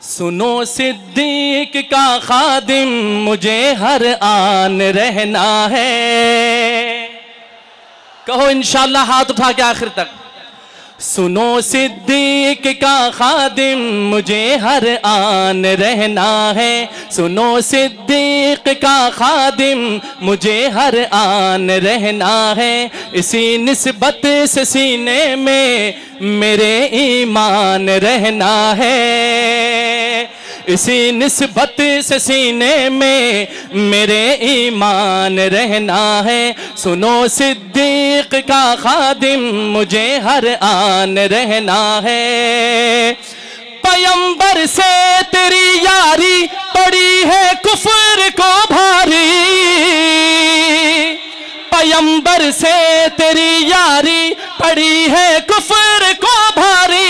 सुनो सिद्दीक का खादिम मुझे हर आन रहना है। कहो इंशाअल्लाह हाथ उठा के आखिर तक। सुनो सिद्दीक का खादिम मुझे हर आन रहना है। सुनो सिद्दीक का खादिम मुझे हर आन रहना है। इसी निस्बत से सीने में मेरे ईमान रहना है। इसी निस्बत से सीने में मेरे ईमान रहना है। सुनो सिद्दीक का खादिम मुझे हर आन रहना है। पैगंबर से तेरी यारी पड़ी है कुफ्र को भारी। पैगंबर से तेरी यारी पड़ी है कुफ्र को भारी।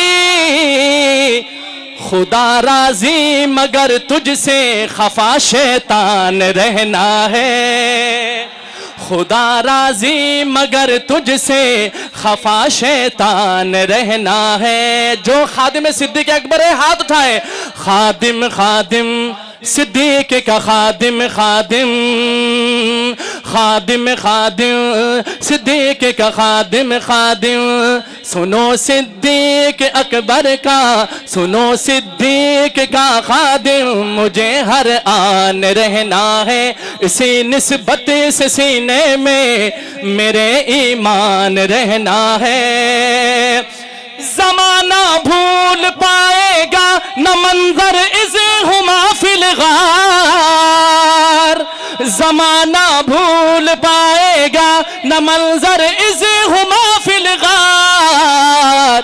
खुदा राजी मगर तुझसे खफा शैतान रहना है। खुदा राजी मगर तुझसे खफा शैतान रहना है। जो खादिम सिद्दीक अकबर है हाथ उठाए। खादिम खादिम सिद्दीक का खादिम खादिम खादिम खादिम सिद्दीक का खादिम खादिम। सुनो सिद्दीक अकबर का सुनो सिद्दीक का खादिम मुझे हर आन रहना है। इसी निस्बत से सीने में मेरे ईमान रहना है। जमाना भूल पाएगा न मंजर इस हुमा फिल गार। जमाना भूल पाएगा न मंजर इस हुमा फिल गार।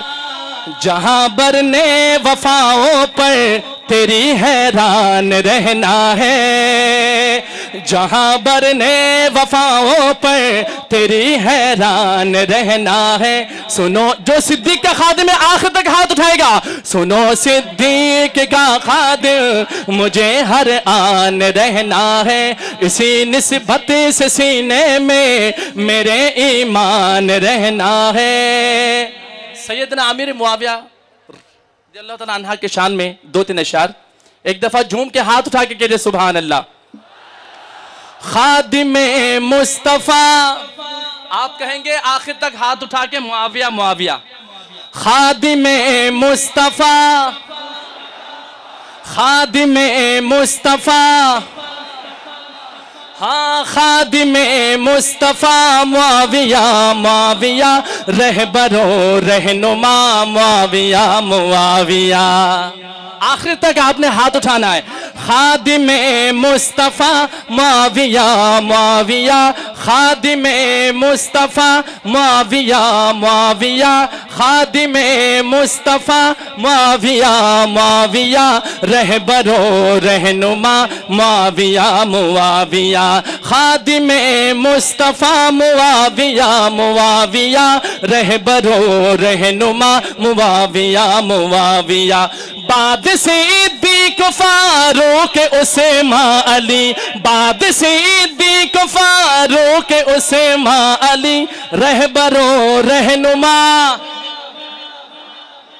जहां बरने वफाओं पर तेरी हैरान रहना है। जहां बरने वफाओं पर तेरी हैरान रहना है। सुनो जो सिद्दीक का खादिम है आखिर तक हाथ उठाएगा। सुनो सिद्दीक का खादिम मुझे हर आन रहना है। इसी निस्बत से सीने में मेरे ईमान रहना है। सैयदना आमिर मुआविया अल्लाह तआला अन्हा के शान में 2-3 अशार। एक दफा झूम के हाथ उठा के कहिए सुभान अल्लाह। खादिमे मुस्तफा आप कहेंगे आखिर तक हाथ उठा के मुआविया मुआविया। खादिमे मुस्तफा खादिमे मुस्तफा हाँ खादिमे मुस्तफा मुआविया मुआविया रहबरो रहनुमा मुआविया मुआविया। आखिर तक आपने हाथ उठाना है। खादिमे मुस्तफा मुआविया मुआविया खादिमे मुस्तफा मुआविया मुआविया खादिमे मुस्तफा मुआविया मुआविया रहबरो रहनुमा मुआविया मुआविया। खादिमे मुस्तफा मुआविया मुआविया रहबरो रहनुमा मुआविया मुआविया। बाद सिद्दीक फारूक उस्मा अली बाद सिद्दीक फारूक उस्मा अली रहबरो रहनुमा।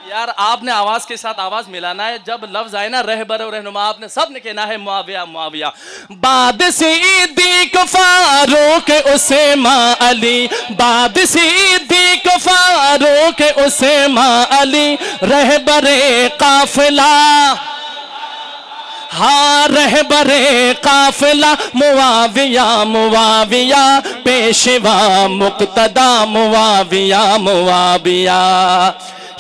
यार आपने आवाज के साथ आवाज मिलाना है। जब लफ्ज आए ना रहबरो रहनुमा आपने सब ने कहना है मुआविया मुआविया। बाद सिद्दीक फारूक उस्मा अली बाद सिद्दीक फारूक उस्मा अली रहबरे काफिला हाँ रहबरे काफिला मुआविया मुआविया पेशवा मुक्तदा मुआविया मुआविया।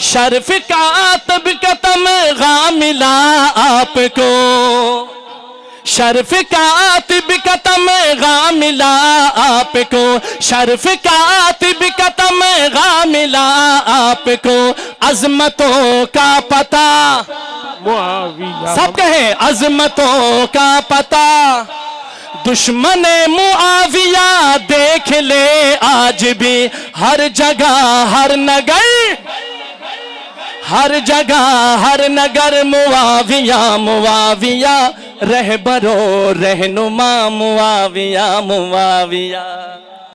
शर्फ का तब कतम गामिला आपको शर्फ का तिब कतम गामिला आपको शर्फ का तिब कतम गामिला आपको। अजमतों का पता सब कहे अजमतों का पता दुश्मन मुआविया देख ले आज भी हर जगह हर नगर हर जगह हर नगर मुआविया मुआविया रहबरो रहनुमा मुआविया मुआविया।